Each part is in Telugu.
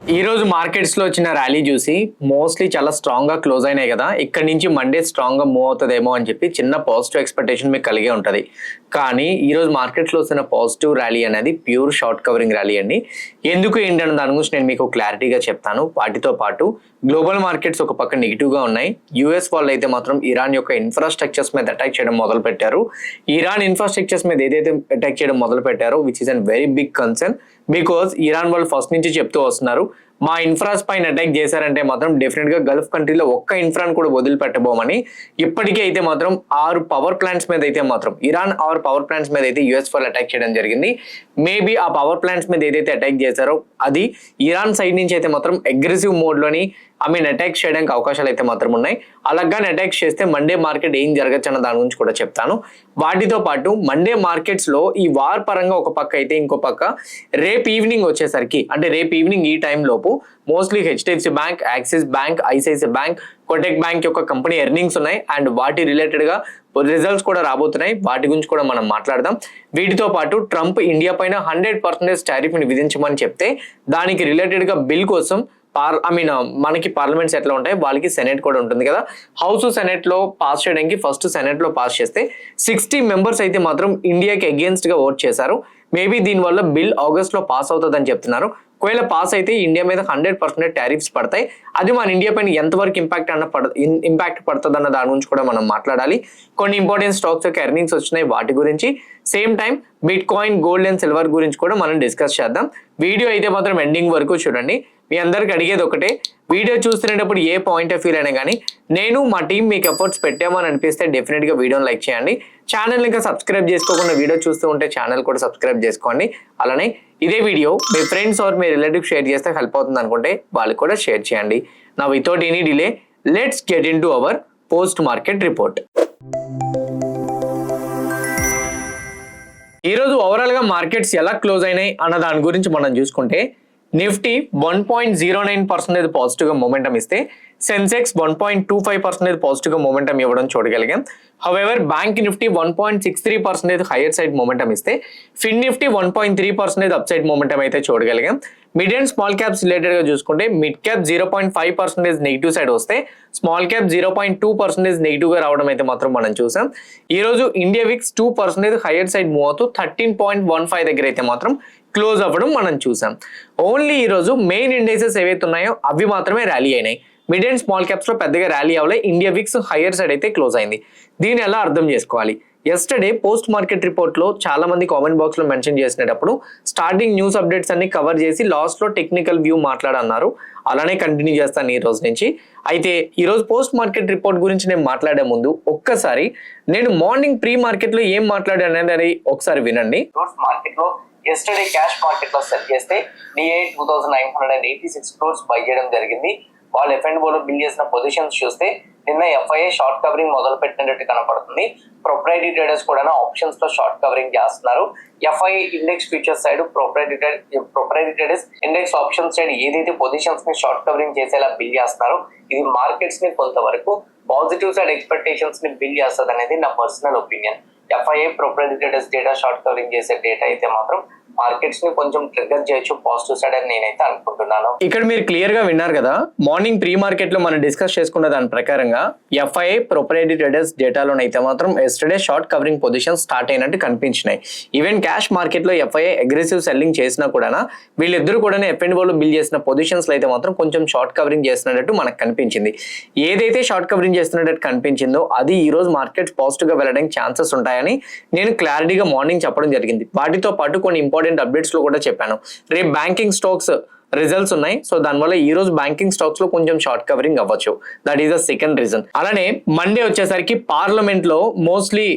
ఈ రోజు మార్కెట్స్ లో వచ్చిన ర్యాలీ చూసి మోస్ట్లీ చాలా స్ట్రాంగ్ గా క్లోజ్ అయినాయి కదా. ఇక్కడ నుంచి మండే స్ట్రాంగ్ గా మూవ్ అవుతుందేమో అని చెప్పి చిన్న పాజిటివ్ ఎక్స్పెక్టేషన్ మీకు కలిగే ఉంటది. కానీ ఈ రోజు మార్కెట్స్ లో వచ్చిన పాజిటివ్ ర్యాలీ అనేది ప్యూర్ షార్ట్ కవరింగ్ ర్యాలీ అండి. ఎందుకు ఏంటన్న దాని గురించి నేను మీకు క్లారిటీగా చెప్తాను. వాటితో పాటు గ్లోబల్ మార్కెట్స్ ఒక పక్క నెగిటివ్ గా ఉన్నాయి. యుఎస్ వాళ్ళు అయితే మాత్రం ఇరాన్ యొక్క ఇన్ఫ్రాస్ట్రక్చర్స్ మీద అటాక్ చేయడం మొదలు పెట్టారు. ఇరాన్ ఇన్ఫ్రాస్ట్రక్చర్స్ మీద ఏదైతే అటాక్ చేయడం మొదలు పెట్టారో which is an very big concern. Because Iran వాళ్ళు ఫస్ట్ నుంచి చెప్తూ వస్తున్నారు, మా ఇన్ఫ్రాస్ పైన అటాక్ చేశారంటే మాత్రం డెఫినెట్ గా గల్ఫ్ కంట్రీలో ఒక్క ఇన్ఫ్రాన్ కూడా వదిలిపెట్టబోమని. ఇప్పటికే అయితే మాత్రం 6 పవర్ ప్లాంట్స్ మీద అయితే మాత్రం ఇరాన్ 6 పవర్ ప్లాంట్స్ మీద అయితే యుఎస్ వాళ్ళు అటాక్ చేయడం జరిగింది. మేబీ ఆ పవర్ ప్లాంట్స్ మీద ఏదైతే అటాక్ చేశారో అది ఇరాన్ సైడ్ నుంచి అయితే మాత్రం అగ్రెసివ్ మోడ్ లోని అటాక్ చేయడానికి అవకాశాలు అయితే మాత్రం ఉన్నాయి. అలాగానే అటాక్ చేస్తే మండే మార్కెట్ ఏం జరగచ్చు అన్న దాని గురించి కూడా చెప్తాను. వాటితో పాటు మండే మార్కెట్స్ లో ఈ వార్ పరంగా ఒక పక్క అయితే ఇంకో పక్క రేపు ఈవినింగ్ వచ్చేసరికి, అంటే రేపు ఈవినింగ్ ఈ టైం లోపు mostly HDFC bank, axis bank, ICICI bank, Kotak bank యొక్క కంపెనీ ఎర్నింగ్స్ ఉన్నాయి అండ్ వాటి రిలేటెడ్ గా రిజల్ట్స్ కూడా రాబోతున్నాయి. వాటి గురించి కూడా మనం మాట్లాడదాం. వీటితో పాటు ట్రంప్ ఇండియా పైన 100% టారిఫ్ ని విధించమని చెప్తే దానికి రిలేటెడ్ గా బిల్ కోసం మనకి పార్లమెంట్స్ ఎట్లా ఉంటాయి, వాళ్ళకి సెనెట్ కూడా ఉంటుంది కదా. హౌస్ సెనెట్ లో పాస్ చేయడానికి ఫస్ట్ సెనెట్ లో పాస్ చేస్తే 60 మెంబర్స్ అయితే మాత్రం ఇండియాకి అగేన్స్ట్ గా ఓట్ చేశారు. మేబీ దీనివల్ల బిల్ ఆగస్ట్ లో పాస్ అవుతుందని చెప్తున్నారు. ఒకవేళ పాస్ అయితే ఇండియా మీద 100% టారిఫ్స్ పడతాయి. అది మన ఇండియా పైన ఎంతవరకు ఇంపాక్ట్ పడుతుంది అన్న దాని గురించి కూడా మనం మాట్లాడాలి. కొన్ని ఇంపార్టెంట్ స్టాక్స్ యొక్క ఎర్నింగ్స్ వచ్చినాయి, వాటి గురించి. Same time bit coin, gold and silver గురించి కూడా మనం డిస్కస్ చేద్దాం. వీడియో అయితే మాత్రం ఎండింగ్ వరకు చూడండి. మీ అందరికి అడిగేది ఒకటే, వీడియో చూస్తున్నప్పుడు ఏ పాయింట్ ఆఫ్ వ్యూ అయినా కానీ నేను మా టీం మీకు ఎఫర్ట్స్ పెట్టామని అనిపిస్తే డెఫినెట్ గా వీడియోని లైక్ చేయండి. ఛానల్ ఇంకా సబ్స్క్రైబ్ చేసుకోకుండా వీడియో చూస్తూ ఉంటే ఛానల్ కూడా సబ్స్క్రైబ్ చేసుకోండి. అలానే ఇదే వీడియో మీ ఫ్రెండ్స్ ఆర్ మీ రిలేటివ్ షేర్ చేస్తే హెల్ప్ అవుతుంది అనుకుంటే వాళ్ళకి కూడా షేర్ చేయండి. నా without any delay let's get into our post market report. ఈరోజు ఓవరాల్ గా మార్కెట్స్ ఎలా క్లోజ్ అయినాయి అన్న దాని గురించి మనం చూసుకుంటే, నిఫ్టీ 1.09% పాజిటివ్ గా మొమెంటం ఇస్తే సెన్సెక్స్ 1.25% పాజిటివ్ గా మొమెంటం ఇవ్వడం చూడగలిగాం. However bank Nifty 1.63% higher side momentum ఇస్తే fin Nifty 1.3% upside momentum అయితే చూడగలిగాం. Mid and small caps related గా చూసుకుంటే మిడ్ క్యాప్ 0.5% నెగిటివ్ సైడ్ వస్తే స్మాల్ క్యాప్ 0.2% నెగిటివ్ గా రావడం అయితే మాత్రం మనం చూసాం. ఈ రోజు India VIX 2% higher side move అవుతూ 13.15 దగ్గర అయితే మాత్రం క్లోజ్ అవ్వడం మనం చూసాం. ఓన్లీ ఈ రోజు మెయిన్ ఇండెక్సెస్ ఏవైతే ఉన్నాయో అవి మాత్రమే ర్యాలీ అయినాయి. మిడ్ అండ్ స్మాల్ క్యాప్స్ లో పెద్దగా ర్యాలీ అవ్వలే. ఇండియా విక్స్ హైయర్ సైడ్ అయితే క్లోజ్ అయింది. దీన్ని ఎలా అర్థం చేసుకోవాలి? ఎస్టర్డే పోస్ట్ మార్కెట్ రిపోర్ట్ లో చాలా మంది కామెంట్ బాక్స్ లో మెన్షన్ చేసినప్పుడు స్టార్టింగ్ న్యూస్ అప్డేట్స్ అన్ని కవర్ చేసి లాస్ట్ లో టెక్నికల్ వ్యూ మాట్లాడన్నారు. అలానే కంటిన్యూ చేస్తాను ఈ రోజు నుంచి. అయితే ఈ రోజు పోస్ట్ మార్కెట్ రిపోర్ట్ గురించి నేను మాట్లాడే ముందు ఒక్కసారి నేను మార్నింగ్ ప్రీ మార్కెట్ లో ఏం మాట్లాడాను అనేది ఒకసారి వినండి. మార్కెట్ లో ఎస్టర్డే క్యాష్ మార్కెట్ లో సెల్ చేస్తే DI 2986 crores బై చేయడం జరిగింది. వాళ్ళు F&O లో బిల్ చేసిన పొజిషన్స్ చూస్తే నిన్న FIA షార్ట్ కవరింగ్ మొదలు పెట్టినట్టు కనపడుతుంది. ప్రొప్రైటరీ ట్రేడర్స్ కూడా ఆప్షన్స్ లో షార్ట్ కవరింగ్ చేస్తున్నారు. FIA index future side proprietary traders index option side ఏదైతే పొజిషన్స్ ని షార్ట్ కవరింగ్ చేసేలా బిల్ చేస్తున్నారో ఇది మార్కెట్స్ ని కొంతవరకు పాజిటివ్ సైడ్ ఎక్స్పెక్టేషన్స్ ని బిల్ చేస్తుంది అనేది నా personal opinion. FIA proprietary traders data short covering చేసే డేటా అయితే మాత్రం మార్కెట్స్ ని కొంచెం ట్రిగ్గర్ చేయొచ్చు పాజిటివ్ సైడ్ అని నేనైతే అనుకుంటున్నాను. ఇక్కడ మీరు క్లియర్ గా విన్నారు కదా, మార్నింగ్ ప్రీ మార్కెట్ లో మనం డిస్కస్ చేసుకున్న దాని ప్రకారంగా FIA ప్రొప్రైటరీ ట్రేడర్స్ డేటాలోనైతే మాత్రం yesterday short covering position start అయినట్టు కనిపించినాయి. ఈవెన్ క్యాష్ మార్కెట్ లో FIA అగ్రెసివ్ సెల్లింగ్ చేసినా కూడా వీళ్ళిద్దరు కూడా F&O లో బిల్ చేసిన పొజిషన్స్ లో అయితే మాత్రం కొంచెం షార్ట్ కవరింగ్ చేస్తున్నట్టు మనకు కనిపించింది. ఏదైతే షార్ట్ కవరింగ్ చేస్తున్నట్టు కనిపించిందో అది ఈ రోజు మార్కెట్ పాజిటివ్ గా వెళ్ళడానికి ఛాన్సెస్ ఉంటాయని నేను క్లారిటీగా మార్నింగ్ చెప్పడం జరిగింది. వాటితో పాటు కొన్ని ఇంపార్టెంట్ అప్డేట్స్ లో కూడా చెప్పాను. రేపు బ్యాంకింగ్ స్టాక్స్ రిజల్ట్స్ ఉన్నాయి. సో దానివల్ల ఈ రోజు బ్యాంకింగ్ స్టాక్స్ లో కొంచెం షార్ట్ కవరింగ్ అవ్వచ్చు. That is the second reason. అలానే మండే వచ్చేసరికి పార్లమెంట్ లో మోస్ట్లీ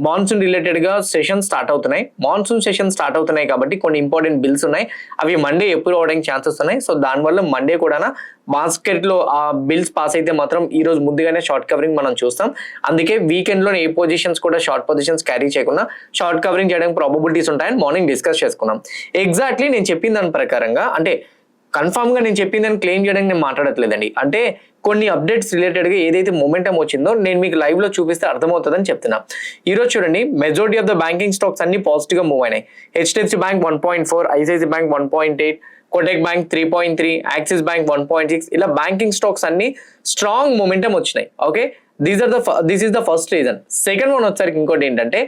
మాన్సూన్ రిలేటెడ్ గా సెషన్ స్టార్ట్ అవుతున్నాయి. మాన్సూన్ సెషన్ స్టార్ట్ అవుతున్నాయి కాబట్టి కొన్ని ఇంపార్టెంట్ బిల్స్ ఉన్నాయి. అవి మండే ఎప్పుడు అవడానికి ఛాన్సెస్ ఉన్నాయి. సో దానివల్ల మండే కూడా మార్కెట్ లో ఆ బిల్స్ పాస్ అయితే మాత్రం ఈ రోజు ముందుగానే షార్ట్ కవరింగ్ మనం చూస్తాం. అందుకే వీకెండ్ లో ఏ పొజిషన్స్ కూడా షార్ట్ పొజిషన్స్ క్యారీ చేయకుండా షార్ట్ కవరింగ్ చేయడానికి ప్రాబబిలిటీస్ ఉంటాయని మార్నింగ్ డిస్కస్ చేసుకున్నాం. ఎగ్జాక్ట్లీ నేను చెప్పిన దాని ప్రకారంగా, అంటే కన్ఫామ్ గా నేను చెప్పిందని క్లెయిమ్ చేయడానికి నేను మాట్లాడట్లేదండి. అంటే కొన్ని అప్డేట్స్ రిలేటెడ్ గా ఏదైతే మొమెంటం వచ్చిందో నేను మీకు లైవ్ లో చూపిస్తే అర్థమవుతుందని చెప్తున్నా. ఈ రోజు చూడండి, majority of the banking stocks అన్ని పాజిటివ్ గా మూవ్ అయినాయి. HDFC bank 1.4, ICICI bank 1.8, Kotak bank 3.3, axis bank 1.6, ఇలా బ్యాంకింగ్ స్టాక్స్ అన్ని స్ట్రాంగ్ మొమెంటం వచ్చినాయి. Okay, this is the first reason. Second one వచ్చేసరికి ఇంకోటి ఏంటంటే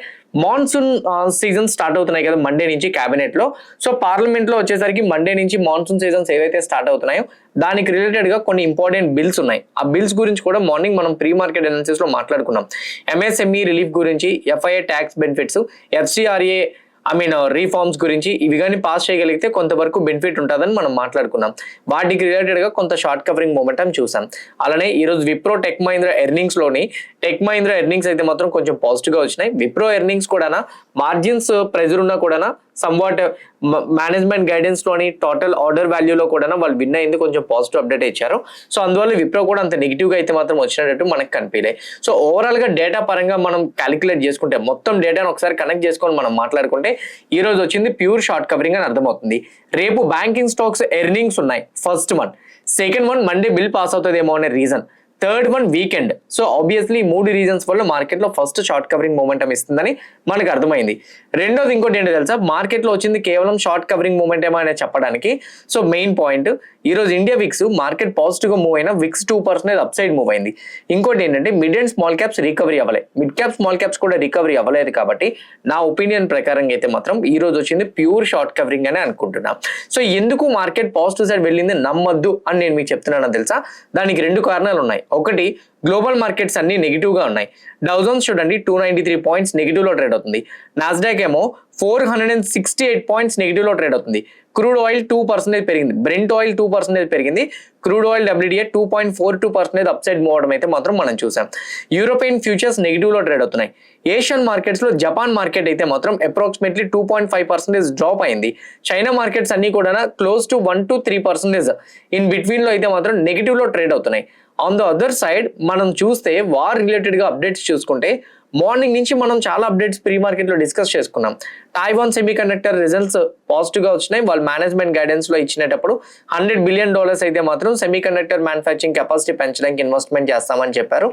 మాన్సూన్ సీజన్ స్టార్ట్ అవుతున్నాయి కదా మండే నుంచి క్యాబినెట్ లో. సో పార్లమెంట్ లో వచ్చేసరికి మండే నుంచి మాన్సూన్ సీజన్స్ ఏవైతే స్టార్ట్ అవుతున్నాయో దానికి రిలేటెడ్ గా కొన్ని ఇంపార్టెంట్ బిల్స్ ఉన్నాయి. ఆ బిల్స్ గురించి కూడా మార్నింగ్ మనం ప్రీ మార్కెట్ అనాలిసిస్ లో మాట్లాడుకున్నాం. ఎంఎస్ఎంఈ రిలీఫ్ గురించి, FIA tax benefits, FCRA reforms గురించి, ఇవి కానీ పాస్ చేయగలిగితే కొంతవరకు బెనిఫిట్ ఉంటుందని మనం మాట్లాడుకున్నాం. వాటికి రిలేటెడ్ గా కొంత షార్ట్ కవరింగ్ మూమెంటం చూసాం. అలానే ఈ రోజు విప్రో టెక్ మహీంద్రా ఎర్నింగ్స్ లోని టెక్ మహీంద్రా ఎర్నింగ్స్ అయితే మాత్రం కొంచెం పాజిటివ్ గా వచ్చినాయి. విప్రో ఎర్నింగ్స్ కూడా మార్జిన్స్ ప్రెజర్ ఉన్నా కూడా సమ్వాట్ మేనేజ్మెంట్ గైడెన్స్ లోని టోటల్ ఆర్డర్ వాల్యూలో కూడా వాళ్ళు విన్ అయింది, కొంచెం పాజిటివ్ అప్డేట్ ఇచ్చారు. సో అందువల్ల విప్రో కూడా అంత నెగిటివ్ గా అయితే మాత్రం వచ్చినట్టు మనకు కనిపించలేదు. సో ఓవరాల్ గా డేటా పరంగా మనం క్యాలిక్యులేట్ చేసుకుంటే, మొత్తం డేటాను ఒకసారి కనెక్ట్ చేసుకొని మనం మాట్లాడుకుంటే ఈ రోజు వచ్చింది ప్యూర్ షార్ట్ కవరింగ్ అని అర్థమవుతుంది. రేపు బ్యాంకింగ్ స్టాక్స్ ఎర్నింగ్స్ ఉన్నాయి. First one. Second one Monday bill pass అవుతుందేమో అనే reason. Third one weekend. So obviously 3 reasons వల్ల మార్కెట్ లో ఫస్ట్ షార్ట్ కవరింగ్ మూమెంటం ఇస్తుందని మనకు అర్థమైంది. రెండోది ఇంకోటి ఏంటో తెలుసా, మార్కెట్ లో వచ్చింది కేవలం షార్ట్ కవరింగ్ మూమెంటేమో అనేది చెప్పడానికి. సో మెయిన్ పాయింట్, ఈ రోజు ఇండియా విక్స్ మార్కెట్ పాజిటివ్ గా మూవ్ అయినా విక్స్ 2% అప్ సైడ్ మూవ్ అయింది. ఇంకోటి ఏంటంటే mid and small caps recovery అవ్వలేదు, మిడ్ క్యాప్ స్మాల్ క్యాప్స్ కూడా రికవరీ అవ్వలేదు. కాబట్టి నా ఒపీనియన్ ప్రకారం అయితే మాత్రం ఈ రోజు వచ్చింది ప్యూర్ షార్ట్ కవరింగ్ అని అనుకుంటున్నా. సో ఎందుకు మార్కెట్ పాజిటివ్ సైడ్ వెళ్ళింది నమ్మద్దు అని నేను మీకు చెప్తున్నాను తెలుసా, దానికి 2 కారణాలు ఉన్నాయి. ఒకటి, గ్లోబల్ మార్కెట్స్ అన్ని నెగిటివ్ గా ఉన్నాయి. డౌ జోన్స్ చూడండి 293 పాయింట్స్ నెగిటివ్ లో ట్రేడ్ అవుతుంది. నాస్డాక్ ఏమో 468 పాయింట్స్ నెగిటివ్ లో ట్రేడ్ అవుతుంది. క్రూడ్ ఆయిల్ 2% పెరిగింది, బ్రెంట్ ఆయిల్ 2% పెరిగింది. Crude oil WTI 2.42% up side move అవడం అయితే మాత్రం మనం చూసాం. యూరోపియన్ ఫ్యూచర్స్ నెగిటివ్ లో ట్రేడ్ అవుతున్నాయి. ఏషియన్ మార్కెట్స్ లో జపాన్ మార్కెట్ అయితే మాత్రం అప్రాక్సిమేట్లీ 2.5% డ్రాప్ అయింది. చైనా మార్కెట్స్ అన్ని కూడా close to 1 to 3% in between లో అయితే మాత్రం నెగిటివ్ లో ట్రేడ్ అవుతున్నాయి. ఆన్ ద అదర్ సైడ్ మనం చూస్తే వార్ రిలేటెడ్ గా అప్డేట్స్ చూసుకుంటే మార్నింగ్ నుంచి మనం చాలా అప్డేట్స్ ప్రీ మార్కెట్ లో డిస్కస్ చేసుకున్నాం. Taiwan semi conductor results positive గా వచ్చినాయి. వాళ్ళు మేనేజ్మెంట్ గైడెన్స్ లో ఇచ్చినప్పుడు $100 బిలియన్ అయితే మాత్రం సెమీ కండక్టర్ మ్యానుఫ్యాక్చరింగ్ కెపాసిటీ పెంచడానికి ఇన్వెస్ట్మెంట్ చేస్తామని చెప్పారు.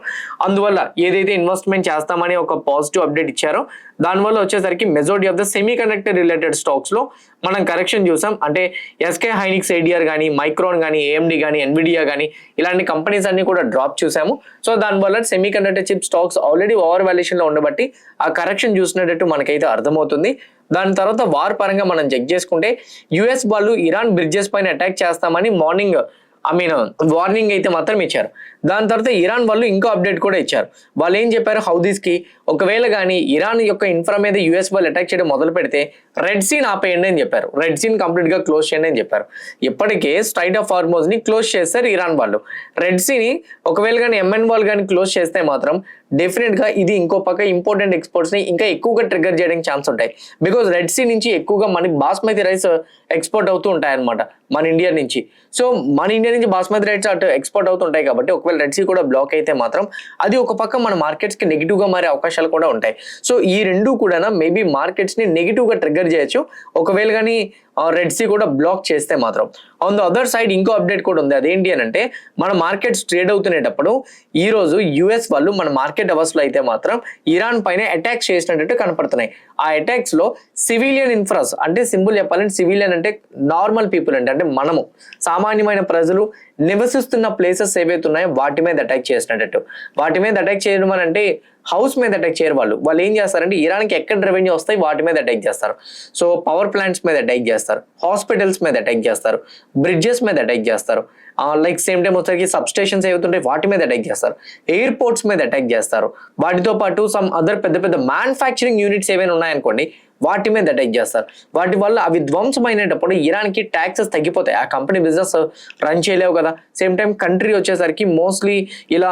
అందువల్ల ఏదైతే ఇన్వెస్ట్మెంట్ చేస్తామని ఒక పాజిటివ్ అప్డేట్ ఇచ్చారో దానివల్ల వచ్చేసరికి majority of the semi conductor related stocks లో మనం కరెక్షన్ చూసాం. అంటే ఎస్కే హైనిక్స్ ఏడిఆర్ కానీ, మైక్రోన్ కానీ, AMD కానీ, ఎన్విడియా కానీ ఇలాంటి కంపెనీస్ అన్ని కూడా డ్రాప్ చూసాము. సో దానివల్ల semi conductor chip stocks already over valuation లో ఉండబట్టి ఆ కరెక్షన్ చూసినట్టు మనకైతే అర్థమవుతుంది. దాని తర్వాత వార్ పరంగా మనం చెక్ చేసుకుంటే యుఎస్ వాళ్ళు ఇరాన్ బ్రిడ్జెస్ పైన అటాక్ చేస్తామని మార్నింగ్ వార్నింగ్ అయితే మాత్రం ఇచ్చారు. దాని తర్వాత ఇరాన్ వాళ్ళు ఇంకో అప్డేట్ కూడా ఇచ్చారు. వాళ్ళు ఏం చెప్పారు, హౌదీస్ కి ఒకవేళ కానీ ఇరాన్ యొక్క ఇన్ఫ్రా మీద యుఎస్ వాళ్ళు అటాక్ చేయడం మొదలు పెడితే రెడ్ సీన్ ఆపేయండి అని చెప్పారు. రెడ్ సీన్ కంప్లీట్ గా క్లోజ్ చేయండి అని చెప్పారు. ఇప్పటికే స్ట్రైట్ ఆఫ్ హార్మోజ్ ని క్లోజ్ చేస్తారు ఇరాన్ వాళ్ళు. రెడ్ సీని ఒకవేళ కానీ MN వాళ్ళు కానీ క్లోజ్ చేస్తే మాత్రం డెఫినెట్ గా ఇది ఇంకో పక్క ఇంపార్టెంట్ ఎక్స్పోర్ట్స్ ని ఇంకా ఎక్కువగా ట్రిగర్ చేయడానికి ఛాన్స్ ఉంటాయి. బికాజ్ రెడ్ సీ నుంచి ఎక్కువగా మనకి బాస్మతి రైస్ ఎక్స్పోర్ట్ అవుతూ ఉంటాయి అనమాట మన ఇండియా నుంచి. సో మన ఇండియా నుంచి బాస్మతి రైస్ అటు ఎక్స్పోర్ట్ అవుతుంటాయి కాబట్టి ఒకవేళ రెడ్ సీ కూడా బ్లాక్ అయితే మాత్రం అది ఒక పక్క మన మార్కెట్స్ కి నెగిటివ్ గా మారే అవకాశాలు కూడా ఉంటాయి. సో ఈ రెండు కూడా మేబీ మార్కెట్స్ ని నెగిటివ్ గా ట్రిగర్ చేయొచ్చు ఒకవేళ కానీ రెడ్ సీ కూడా బ్లాక్ చేస్తే మాత్రం. ఆన్ ద అదర్ సైడ్ ఇంకో అప్డేట్ కూడా ఉంది. అదేంటి అని అంటే మన మార్కెట్స్ ట్రేడ్ అవుతునేటప్పుడు ఈ రోజు యుఎస్ వాళ్ళు మన మార్కెట్ అవర్స్ లో అయితే మాత్రం ఇరాన్ పైన అటాక్స్ చేసినట్టు కనపడుతున్నాయి. ఆ అటాక్స్ లో సివిలియన్ ఇన్ఫ్రాస్ అంటే సింపుల్ చెప్పాలంటే సివిలియన్ అంటే నార్మల్ పీపుల్ అంటే మనము సామాన్యమైన ప్రజలు నివసిస్తున్న ప్లేసెస్ ఏవైతే ఉన్నాయో వాటి మీద అటాక్ చేసినట్టు. వాటి మీద అటాక్ చేయడం అని అంటే హౌస్ మీద అటాక్ చేయరు. వాళ్ళు ఏం చేస్తారంటే ఇరాన్కి ఎక్కడ రెవెన్యూ వస్తాయి వాటి మీద అటాక్ చేస్తారు. సో పవర్ ప్లాంట్స్ మీద అటాక్ చేస్తారు, హాస్పిటల్స్ మీద అటాక్ చేస్తారు, బ్రిడ్జెస్ మీద అటాక్ చేస్తారు, లైక్ సేమ్ టైం వచ్చేసరికి సబ్ స్టేషన్స్ ఏవైతుంటాయి వాటి మీద అటాక్ చేస్తారు, ఎయిర్పోర్ట్స్ మీద అటాక్ చేస్తారు. వాటితో పాటు సమ్ అదర్ పెద్ద పెద్ద మ్యానుఫ్యాక్చరింగ్ యూనిట్స్ ఏవైనా ఉన్నాయనుకోండి వాటి మీద అటాక్ చేస్తారు. వాటి వల్ల అవి ధ్వంసమైనప్పుడు ఇరాన్కి ట్యాక్సెస్ తగ్గిపోతాయి. ఆ కంపెనీ బిజినెస్ రన్ చేయలేవు కదా. సేమ్ టైం కంట్రీ వచ్చేసరికి మోస్ట్లీ ఇలా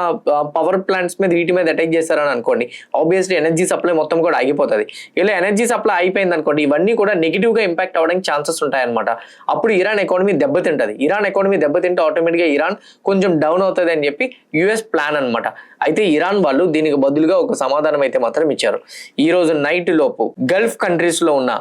పవర్ ప్లాంట్స్ మీద వీటి మీద అటాక్ చేస్తారని అనుకోండి, ఆబ్వియస్లీ ఎనర్జీ సప్లై మొత్తం కూడా ఆగిపోతుంది. ఇలా ఎనర్జీ సప్లై అయిపోయింది అనుకోండి ఇవన్నీ కూడా నెగిటివ్ గా ఇంపాక్ట్ అవ్వడానికి ఛాన్సెస్ ఉంటాయన్నమాట. అప్పుడు ఇరాన్ ఎకానమీ దెబ్బతింటది. ఇరాన్ ఎకానమీ దెబ్బతింటే ఆటోమేటిక్ గా ఇరాన్ కొంచెం డౌన్ అవుతుంది అని చెప్పి యుఎస్ ప్లాన్ అనమాట. అయితే ఇరాన్ వాళ్ళు దీనికి బదులుగా ఒక సమాధానం అయితే మాత్రం ఇచ్చారు. ఈ రోజు నైట్ లోపు గల్ఫ్ కంట్రీస్ లో ఉన్న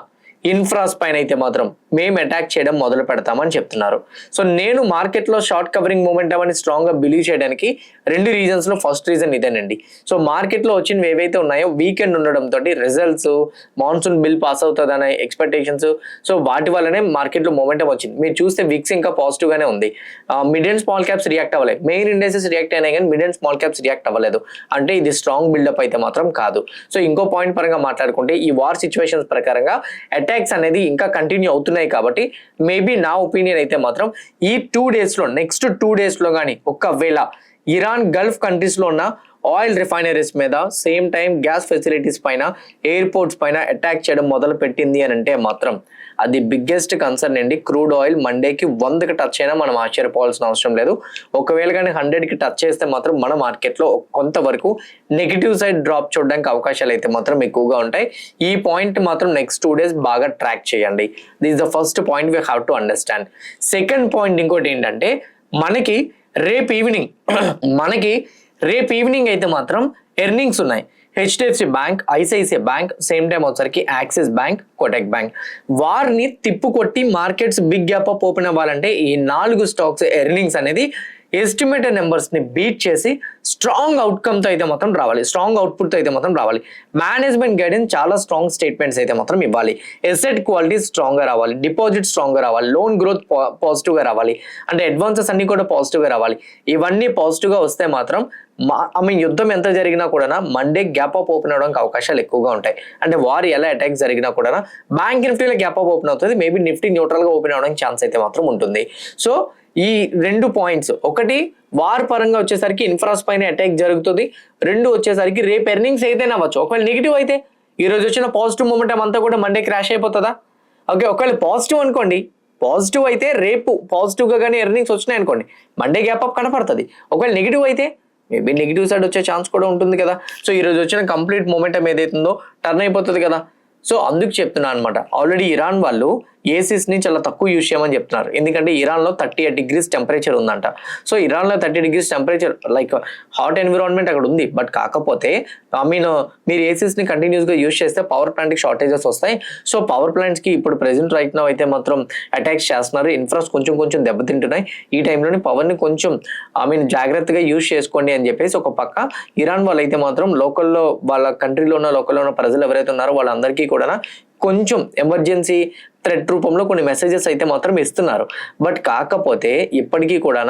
ఇన్ఫ్రాస్ పైన అయితే మాత్రం మేము అటాక్ చేయడం మొదలు పెడతామని చెప్తున్నారు. సో నేను మార్కెట్లో షార్ట్ కవరింగ్ మూమెంటం అని స్ట్రాంగ్గా బిలీవ్ చేయడానికి 2 రీజన్స్లో ఫస్ట్ రీజన్ ఇదేనండి. సో మార్కెట్లో వచ్చినవి ఏవైతే ఉన్నాయో వీకెండ్ ఉండడంతో రిజల్ట్స్, మాన్సూన్ బిల్ పాస్ అవుతుంది అనే ఎక్స్పెక్టేషన్స్, సో వాటి వల్లనే మార్కెట్లో మూమెంటం వచ్చింది. మీరు చూస్తే విక్స్ ఇంకా పాజిటివ్గానే ఉంది. Mid and small caps react అవ్వలేదు, మెయిన్ ఇండెక్సెస్ రియాక్ట్ అయినాయి కానీ mid and small caps react అవ్వలేదు. అంటే ఇది స్ట్రాంగ్ బిల్డప్ అయితే మాత్రం కాదు. సో ఇంకో పాయింట్ పరంగా మాట్లాడుకుంటే ఈ వార్ సిచ్యువేషన్స్ ప్రకారంగా అటాక్స్ అనేది ఇంకా కంటిన్యూ అవుతున్నాయి కాబట్టి మేబీ నా ఒపీనియన్ అయితే మాత్రం ఈ 2 డేస్లో, నెక్స్ట్ 2 డేస్లో కానీ ఒకవేళ ఇరాన్ గల్ఫ్ కంట్రీస్లో ఉన్న ఆయిల్ రిఫైనరీస్ మీద, సేమ్ టైం గ్యాస్ ఫెసిలిటీస్ పైన, ఎయిర్పోర్ట్స్ పైన అటాక్ చేయడం మొదలు పెట్టింది అని అంటే మాత్రం అది బిగ్గెస్ట్ కన్సర్న్ అండి. క్రూడ్ ఆయిల్ మండేకి 100కి టచ్ అయినా మనం ఆశ్చర్యపోవాల్సిన అవసరం లేదు. ఒకవేళ కానీ 100కి టచ్ చేస్తే మాత్రం మన మార్కెట్లో కొంతవరకు నెగిటివ్ సైడ్ డ్రాప్ చూడడానికి అవకాశాలు అయితే మాత్రం ఎక్కువగా ఉంటాయి. ఈ పాయింట్ మాత్రం నెక్స్ట్ 2 డేస్ బాగా ట్రాక్ చేయండి. This is the first point we have to understand. Second point ఇంకోటి ఏంటంటే మనకి రేపు ఈవినింగ్ అయితే మాత్రం ఎర్నింగ్స్ ఉన్నాయి. HDFC bank, ICICI bank, same time వచ్చరికి యాక్సిస్ బ్యాంక్, కోటక్ బ్యాంక్. వారిని తిప్పుకొట్టి markets big gap up open అవ్వాలంటే ఈ 4 స్టాక్స్ ఎర్నింగ్స్ అనేది ఎస్టిమేటెడ్ నెంబర్స్ ని బీట్ చేసి స్ట్రాంగ్ అవుట్కమ్ తో అయితే మాత్రం రావాలి, స్ట్రాంగ్ అవుట్పుట్ తో అయితే మాత్రం రావాలి. మేనేజ్మెంట్ గైడెన్స్ చాలా స్ట్రాంగ్ స్టేట్మెంట్స్ అయితే మాత్రం ఇవ్వాలి. ఎసెట్ క్వాలిటీ స్ట్రాంగ్ గా రావాలి, డిపాజిట్ స్ట్రాంగ్ గా రావాలి, లోన్ గ్రోత్ పాజిటివ్ గా రావాలి, అంటే అడ్వాన్సెస్ అన్ని కూడా పాజిటివ్ గా రావాలి. ఇవన్నీ పాజిటివ్ గా వస్తే మాత్రం యుద్ధం ఎంత జరిగినా కూడా మండే గ్యాప్ అప్ ఓపెన్ అవడానికి అవకాశాలు ఎక్కువగా ఉంటాయి. అంటే వార్ ఎలా అటాక్ జరిగినా కూడా బ్యాంక్ నిఫ్టీలో గ్యాప్ అప్ ఓపెన్ అవుతుంది, మేబీ నిఫ్టీ న్యూట్రల్ గా ఓపెన్ అవడానికి ఛాన్స్ అయితే మాత్రం ఉంటుంది. సో ఈ 2 పాయింట్స్, ఒకటి వార్ పరంగా వచ్చేసరికి ఇన్ఫ్రాస్ పైన అటాక్ జరుగుతుంది, 2 వచ్చేసరికి రేపు ఎర్నింగ్స్ అయితే అవ్వచ్చు. ఒకవేళ నెగిటివ్ అయితే ఈ రోజు వచ్చిన పాజిటివ్ మూమెంటం అంతా కూడా మండే క్రాష్ అయిపోతుందా? ఓకే, ఒకవేళ పాజిటివ్ అనుకోండి, పాజిటివ్ అయితే రేపు పాజిటివ్గా కానీ ఎర్నింగ్స్ వచ్చినాయి అనుకోండి, మండే గ్యాప్ అప్ కనపడుతుంది. ఒకవేళ నెగిటివ్ అయితే మేబీ నెగిటివ్ సైడ్ వచ్చే ఛాన్స్ కూడా ఉంటుంది కదా. సో ఈ రోజు వచ్చిన కంప్లీట్ మూమెంటం ఏదైతుందో టర్న్ అయిపోతుంది కదా. సో అందుకు చెప్తున్నా అనమాట, ఆల్రెడీ ఇరాన్ వాళ్ళు ఏసీస్ని చాలా తక్కువ యూజ్ చేయమని చెప్తున్నారు. ఎందుకంటే ఇరాన్లో 38 degrees టెంపరేచర్ ఉందంట. సో ఇరాన్లో 30 degrees temperature like hot environment అక్కడ ఉంది. బట్ కాకపోతే మీరు ఏసీస్ని కంటిన్యూస్గా యూజ్ చేస్తే పవర్ ప్లాంట్కి షార్టేజెస్ వస్తాయి. సో పవర్ ప్లాంట్స్కి ఇప్పుడు ప్రెసెంట్ రైట్ నౌ అయితే మాత్రం అటాక్స్ చేస్తున్నారు, ఇన్ఫ్రాస్ కొంచెం దెబ్బతింటున్నాయి. ఈ టైంలోని పవర్ని కొంచెం జాగ్రత్తగా యూజ్ చేసుకోండి అని చెప్పేసి ఒక పక్క ఇరాన్ వాళ్ళు అయితే మాత్రం లోకల్లో వాళ్ళ కంట్రీలో ఉన్న ప్రజలు ఎవరైతే ఉన్నారో వాళ్ళందరికీ కూడా కొంచెం ఎమర్జెన్సీ థ్రెట్ రూపంలో కొన్ని మెసేజెస్ అయితే మాత్రం ఇస్తున్నారు. బట్ కాకపోతే ఇప్పటికీ కూడా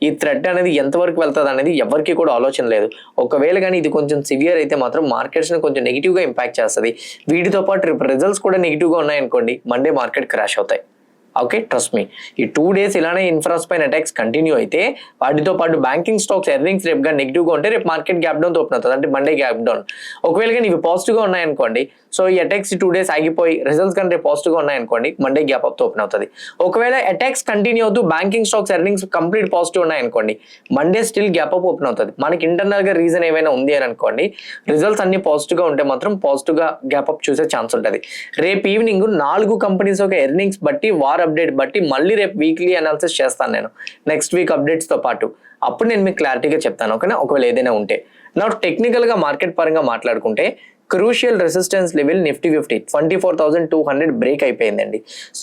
ఈ థ్రెట్ అనేది ఎంతవరకు వెళ్తుంది అనేది ఎవరికి కూడా ఆలోచన లేదు. ఒకవేళ కానీ ఇది కొంచెం సివియర్ అయితే మాత్రం మార్కెట్స్ని కొంచెం నెగిటివ్గా ఇంపాక్ట్ చేస్తుంది. వీటితో పాటు రిజల్ట్స్ కూడా నెగిటివ్గా ఉన్నాయనుకోండి, మండే మార్కెట్ క్రాష్ అవుతాయి. Okay, trust me. ఈ 2 days ఇలానే ఇన్ఫ్రాస్ పైన అటాక్స్ కంటిన్యూ అయితే వాటితో పాటు బ్యాంకింగ్ స్టాక్స్ ఎర్నింగ్స్ రేపుగా నెగిటివ్గా ఉంటే రేపు మార్కెట్ గ్యాప్ డౌన్ ఓపెన్ అవుతుంది, అంటే మండే గ్యాప్ డౌన్. ఒకవేళ కానీ ఇవి పాజిటివ్గా ఉన్నాయనుకోండి, సో ఈ అటాక్స్ 2 days ఆగిపోయి రిజల్ట్స్ కానీ రేపు పాజిటివ్గా ఉన్నాయనుకోండి, మండే గ్యాప్ అప్ ఓపెన్ అవుతుంది. ఒకవేళ అటాక్స్ కంటిన్యూ అవుతూ banking stocks earnings complete positive ఉన్నాయనుకోండి, Monday still gap up open అవుతుంది. మనకి ఇంటర్నల్గా రీజన్ ఏమైనా ఉంది అని అనుకోండి, రిజల్ట్స్ అన్ని పాజిటివ్గా ఉంటే మాత్రం పాజిటివ్గా గ్యాప్ అప్ చూసే ఛాన్స్ ఉంటుంది. రేపు ఈవినింగ్ 4 కంపెనీస్ ఒక ఎర్నింగ్స్ బట్టి, వార్ అప్డేట్ బట్టి మళ్ళీ రేపు వీక్లీ అనాలిసిస్ చేస్తాను నేను, నెక్స్ట్ వీక్ అప్డేట్స్తో పాటు. అప్పుడు నేను మీకు క్లారిటీగా చెప్తాను, ఓకేనా? ఒకవేళ ఏదైనా ఉంటే. నా టెక్నికల్గా మార్కెట్ పరంగా మాట్లాడుకుంటే crucial resistance level Nifty 50 24,200 break అయిపోయిందండి.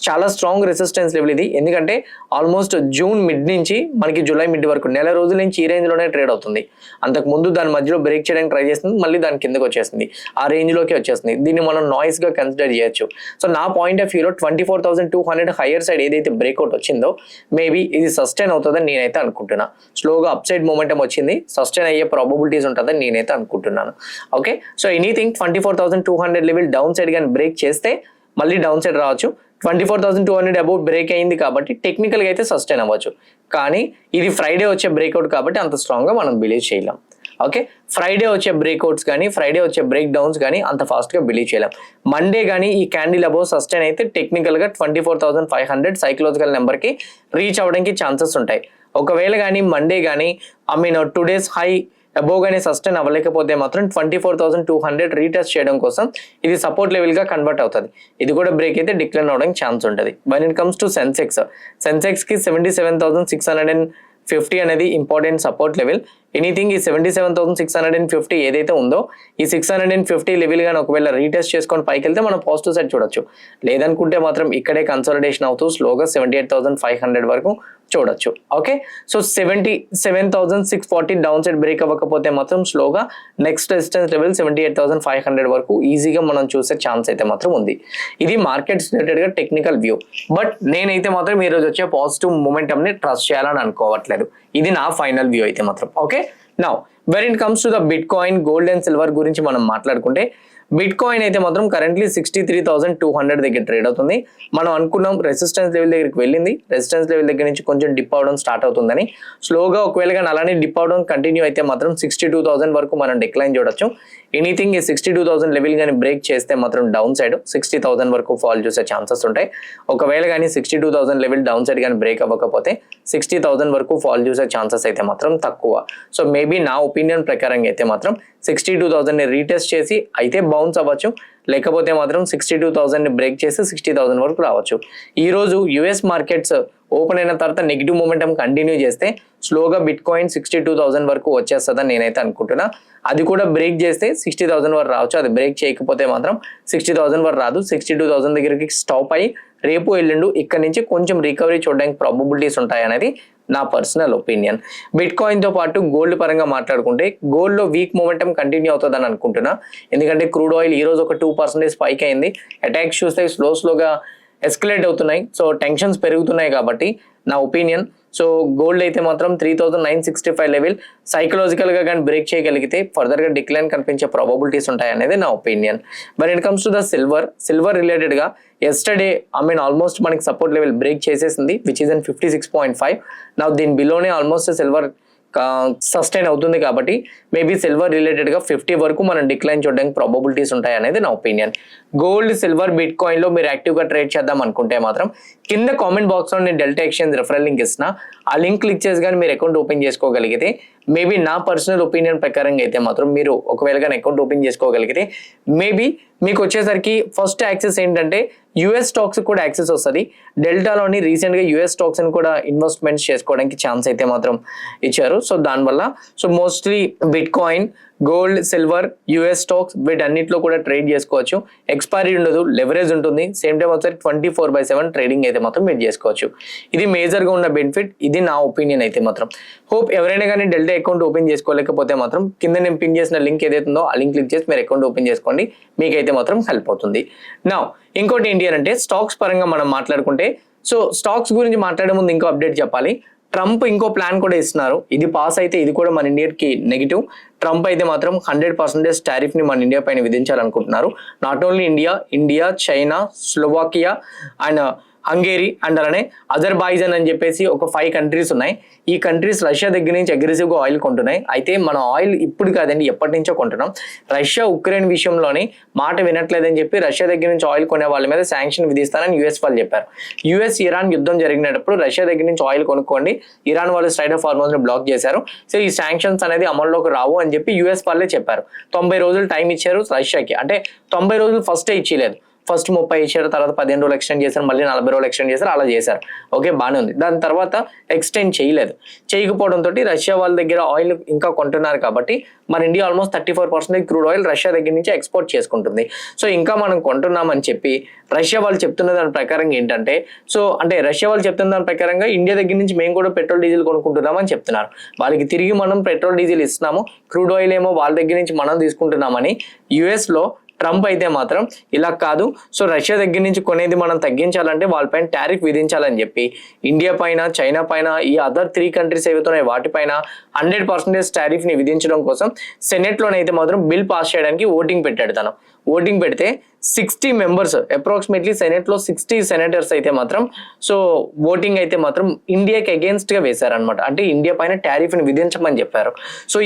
చాలా స్ట్రాంగ్ రెసిస్టెన్స్ లెవెల్ ఇది. ఎందుకంటే ఆల్మోస్ట్ జూన్ మిడ్ నుంచి మనకి జూలై మిడ్ వరకు నెల రోజుల నుంచి ఈ రేంజ్లోనే ట్రేడ్ అవుతుంది. అంతకుముందు దాని మధ్యలో బ్రేక్ చేయడానికి ట్రై చేస్తుంది, మళ్ళీ దాని కిందకి వచ్చేస్తుంది, ఆ రేంజ్లోకి వచ్చేస్తుంది. దీన్ని మనం నాయిస్గా కన్సిడర్ చేయొచ్చు. సో నా పాయింట్ ఆఫ్ వ్యూలో 24,200 హైయర్ సైడ్ ఏదైతే బ్రేక్అవుట్ వచ్చిందో మేబీ ఇది సస్టైన్ అవుతుందని నేనైతే అనుకుంటున్నా. స్లోగా అప్ సైడ్ మూమెంటం వచ్చింది, సస్టైన్ అయ్యే ప్రాబబిలిటీస్ ఉంటుందని నేనైతే అనుకుంటున్నాను. Okay, so anything 24,200 level down side కానీ బ్రేక్ చేస్తే మళ్ళీ డౌన్ సైడ్ రావచ్చు. 24,200 అబౌట్ బ్రేక్ అయింది కాబట్టి టెక్నికల్గా అయితే సస్టైన్ అవ్వచ్చు. కానీ ఇది ఫ్రైడే వచ్చే బ్రేక్అవుట్ కాబట్టి అంత స్ట్రాంగ్గా మనం బిలీవ్ చేయలేం. ఓకే, ఫ్రైడే వచ్చే బ్రేక్అవుట్స్ కానీ ఫ్రైడే వచ్చే బ్రేక్ డౌన్స్ కానీ అంత ఫాస్ట్గా బిలీవ్ చేయలేం. మండే కానీ ఈ క్యాండిల్ అబౌవ్ సస్టైన్ అయితే టెక్నికల్గా 24,500 సైకలాజికల్ నెంబర్కి రీచ్ అవ్వడానికి ఛాన్సెస్ ఉంటాయి. ఒకవేళ కానీ మండే కానీ 2 days హై అబోవ్ గానీ సస్టైన్ అవ్వలేకపోతే మాత్రం 24,200 రీటెస్ట్ చేయడం కోసం ఇది సపోర్ట్ లెవెల్ గా కన్వర్ట్ అవుతుంది. ఇది కూడా బ్రేక్ అయితే డిక్లైన్ అవడానికి ఛాన్స్ ఉంటుంది. when it comes to Sensex కి 77,650 అనేది ఇంపార్టెంట్ సపోర్ట్ లెవెల్. ఎనీథింగ్ ఈ 77,650 ఏదైతే ఉందో ఈ 650 లెవెల్ గానీ ఒకవేళ రీటెస్ట్ చేసుకొని పైకి వెళ్తే మనం పాజిటివ్ సైడ్ చూడొచ్చు. లేదనుకుంటే మాత్రం ఇక్కడే కన్సాలిడేషన్ అవుతూ స్లోగా 78,500 వరకు చూడొచ్చు. Okay, so 77,640 down side break అవ్వకపోతే మాత్రం స్లోగా నెక్స్ట్ రెసిస్టెన్స్ లెవెల్ 78,500 వరకు ఈజీగా మనం చూసే ఛాన్స్ అయితే మాత్రం ఉంది. ఇది మార్కెట్స్ రిలేటెడ్ గా టెక్నికల్ వ్యూ. బట్ నేనైతే మాత్రం ఈ రోజు వచ్చే పాజిటివ్ మొమెంటమ్ ని ట్రస్ట్ చేయాలని అనుకోవట్లేదు. ఇది నా ఫైనల్ వ్యూ అయితే మాత్రం. Okay, now when it comes to the bit coin, gold and silver గురించి మనం మాట్లాడుకుంటే బిట్ కాయిన్ అయితే మాత్రం కరెంట్లీ 63,200 దగ్గర ట్రేడ్ అవుతుంది. మనం అనుకున్నాం రెసిస్టెన్స్ లెవెల్ దగ్గరికి వెళ్ళింది, రెసిస్టెన్స్ లెవెల్ దగ్గర నుంచి కొంచెం డిప్ అవడం స్టార్ట్ అవుతుందని. స్లోగా ఒకవేళ కానీ అలానే డిప్ అవడం కంటిన్యూ అయితే మాత్రం 62,000 వరకు మనం డిక్లైన్ చూడొచ్చు. ఎనీథింగ్ ఈ 62,000 లెవెల్ కానీ బ్రేక్ చేస్తే మాత్రం డౌన్ సైడ్ 60,000 వరకు ఫాల్ చూసే ఛాన్సెస్ ఉంటాయి. ఒకవేళ కానీ 62,000 లెవెల్ డౌన్ సైడ్ కానీ బ్రేక్ అవ్వకపోతే 60,000 వరకు ఫాల్ చూసే ఛాన్సెస్ అయితే మాత్రం తక్కువ. సో మేబీ నా ఒపీనియన్ ప్రకారంగా అయితే మాత్రం 62,000 ని రీటెస్ట్ చేసి అయితే బౌన్స్ అవ్వచ్చు, లేకపోతే మాత్రం 62,000 ని బ్రేక్ చేసి 60,000 వరకు రావచ్చు. ఈ రోజు యుఎస్ మార్కెట్స్ ఓపెన్ అయిన తర్వాత నెగిటివ్ మొమెంటం కంటిన్యూ చేస్తే స్లోగా బిట్ కాయిన్ 62,000 వరకు వచ్చేస్తుందని నేనైతే అనుకుంటున్నా. అది కూడా బ్రేక్ చేస్తే 60,000 వరకు రావచ్చు. అది బ్రేక్ చేయకపోతే మాత్రం 60,000 వరకు రాదు. 62,000 దగ్గరికి స్టాప్ అయ్యి రేపు ఎల్లుండు ఇక్కడ నుంచి కొంచెం రికవరీ చూడడానికి ప్రాబబిలిటీస్ ఉంటాయి అనేది నా పర్సనల్ ఒపీనియన్. బిట్ కాయిన్ తో పాటు గోల్డ్ పరంగా మాట్లాడుకుంటే గోల్డ్ లో వీక్ మొమెంటం కంటిన్యూ అవుతుందని అనుకుంటున్నా. ఎందుకంటే క్రూడ్ ఆయిల్ ఈ రోజు ఒక 2% స్పైక్ అయింది. అటాక్స్ చూస్తే స్లోగా ఎస్కలేట్ అవుతున్నాయి. సో టెన్షన్స్ పెరుగుతున్నాయి కాబట్టి నా ఒపీనియన్. సో గోల్డ్ అయితే మాత్రం 3,965 లెవెల్ సైకలాజికల్ గా కానీ బ్రేక్ చేయగలిగితే ఫర్దర్ గా డిక్లైన్ కనిపించే ప్రాబబిలిటీస్ ఉంటాయి అనేది నా opinion. But it comes to the silver related గా ఎస్టర్డే ఆల్మోస్ట్ మనకి సపోర్ట్ లెవెల్ బ్రేక్ చేసేసింది, విచ్ ఇస్ 56.5. నా దీని బిలోనే ఆల్మోస్ట్ సిల్వర్ సస్టైన్ అవుతుంది కాబట్టి మేబీ సిల్వర్ రిలేటెడ్ గా 50 వరకు మనం డిక్లైన్ చూడడానికి ప్రాబబిలిటీస్ ఉంటాయి అనేది నా opinion. Gold, silver, bit coin లో మీరు యాక్టివ్ గా ట్రేడ్ చేద్దాం అనుకుంటే మాత్రం కింద కామెంట్ బాక్స్ లో నేను డెల్టా ఎక్స్చేంజ్ రెఫరల్ లింక్ ఇస్తున్నా. ఆ లింక్ క్లిక్ చేసి కానీ మీరు అకౌంట్ ఓపెన్ చేసుకోగలిగితే మేబీ నా పర్సనల్ ఒపీనియన్ ప్రకారంగా అయితే మాత్రం మీరు ఒకవేళ కానీ అకౌంట్ ఓపెన్ చేసుకోగలిగితే మేబీ మీకు వచ్చేసరికి ఫస్ట్ యాక్సెస్ ఏంటంటే యుఎస్ స్టాక్స్ కూడా యాక్సెస్ వస్తుంది. డెల్టాలోని రీసెంట్ గా యుఎస్ స్టాక్స్ ని కూడా ఇన్వెస్ట్మెంట్స్ చేసుకోవడానికి ఛాన్స్ అయితే మాత్రం ఇచ్చారు. సో దానివల్ల mostly bit coin, gold, silver, US stocks వీటన్నిటిలో కూడా ట్రేడ్ చేసుకోవచ్చు. ఎక్స్పైరీ ఉండదు, లెవరేజ్ ఉంటుంది. సేమ్ టైం వచ్చేసరి 24/7 ట్రేడింగ్ అయితే మాత్రం మీరు చేసుకోవచ్చు. ఇది మేజర్ గా ఉన్న బెనిఫిట్. ఇది నా ఒపీనియన్ అయితే మాత్రం. హోప్ ఎవరైనా కానీ డెల్టా అకౌంట్ ఓపెన్ చేసుకోలేకపోతే మాత్రం కింద నేను పిన్ చేసిన లింక్ ఏదైతే ఉందో ఆ లింక్ క్లిక్ చేసి మీరు అకౌంట్ ఓపెన్ చేసుకోండి. మీకైతే మాత్రం హెల్ప్ అవుతుంది. నా ఇంకోటి ఏంటి అంటే స్టాక్స్ పరంగా మనం మాట్లాడుకుంటే స్టాక్స్ గురించి మాట్లాడే ముందు ఇంకో అప్డేట్ చెప్పాలి. ట్రంప్ ఇంకో ప్లాన్ కూడా ఇస్తున్నారు. ఇది పాస్ అయితే ఇది కూడా మన ఇండియాకి నెగిటివ్. ట్రంప్ అయితే మాత్రం 100% టారిఫ్ ని మన ఇండియా పైన విధించాలనుకుంటున్నారు. Not only India, China, Slovakia and Hungary and అలానే అజర్బైజాన్ అని చెప్పేసి ఒక 5 కంట్రీస్ ఉన్నాయి. ఈ కంట్రీస్ రష్యా దగ్గర నుంచి అగ్రెసివ్ గా ఆయిల్ కొంటున్నాయి. అయితే మనం ఆయిల్ ఇప్పుడు కాదండి ఎప్పటి నుంచో కొంటున్నాం. రష్యా ఉక్రెయిన్ విషయంలోని మాట వినట్లేదని చెప్పి రష్యా దగ్గర నుంచి ఆయిల్ కొనే వాళ్ళ మీద శాంక్షన్ విధిస్తానని యుఎస్ వాళ్ళు చెప్పారు. యుఎస్ ఇరాన్ యుద్ధం జరిగినప్పుడు రష్యా దగ్గర నుంచి ఆయిల్ కొనుక్కోండి, ఇరాన్ వాళ్ళు స్ట్రైట్ ఆఫ్ హార్మోన్స్ ని బ్లాక్ చేశారు. సో ఈ శాంక్షన్స్ అనేది అమల్లోకి రావు అని చెప్పి యుఎస్ వాళ్ళే చెప్పారు. 90 రోజులు టైం ఇచ్చారు రష్యాకి. అంటే 90 రోజులు ఫస్టే ఇచ్చేయలేదు. ఫస్ట్ 30 ఇచ్చారు, తర్వాత 15 రోజులు ఎక్స్టెండ్ చేశారు, మళ్ళీ 40 రోజులు ఎక్స్టెండ్ చేశారు, అలా చేశారు. ఓకే, బాగానే ఉంది. దాని తర్వాత ఎక్స్టెండ్ చేయకపోవడంతో రష్యా వాళ్ళ దగ్గర ఆయిల్ ఇంకా కొంటున్నారు కాబట్టి మన India almost 34% crude oil Russia దగ్గర నుంచి ఎక్స్పోర్ట్ చేసుకుంటుంది. సో ఇంకా మనం కొంటున్నామని చెప్పి రష్యా వాళ్ళు చెప్తున్న దాని ప్రకారం ఏంటంటే రష్యా వాళ్ళు చెప్తున్న దాని ప్రకారంగా ఇండియా దగ్గర నుంచి మేము కూడా పెట్రోల్ డీజిల్ కొనుక్కుంటున్నామని చెప్తున్నారు. వాళ్ళకి తిరిగి మనం పెట్రోల్ డీజిల్ ఇస్తున్నాము, క్రూడ్ ఆయిల్ ఏమో వాళ్ళ దగ్గర నుంచి మనం తీసుకుంటున్నామని యుఎస్ లో ట్రంప్ అయితే మాత్రం ఇలా కాదు. రష్యా దగ్గర నుంచి కొనేది మనం తగ్గించాలంటే వాళ్ళపైన టారిఫ్ విధించాలని చెప్పి ఇండియా పైన, చైనా పైన, ఈ అదర్ 3 కంట్రీస్ ఏవైతున్నాయి వాటిపైన 100% టారిఫ్ ని విధించడం కోసం సెనెట్ లోనైతే మాత్రం బిల్ పాస్ చేయడానికి ఓటింగ్ పెట్టాడు. తను ఓటింగ్ పెడితే 60 మెంబర్స్ అప్రాక్సిమేట్లీ సెనెట్ లో 60 సెనేటర్స్ అయితే మాత్రం ఓటింగ్ అయితే మాత్రం ఇండియాకి అగేన్స్ట్ గా వేశారనమాట. అంటే ఇండియా పైన టారిఫ్ ని విధించమని చెప్పారు.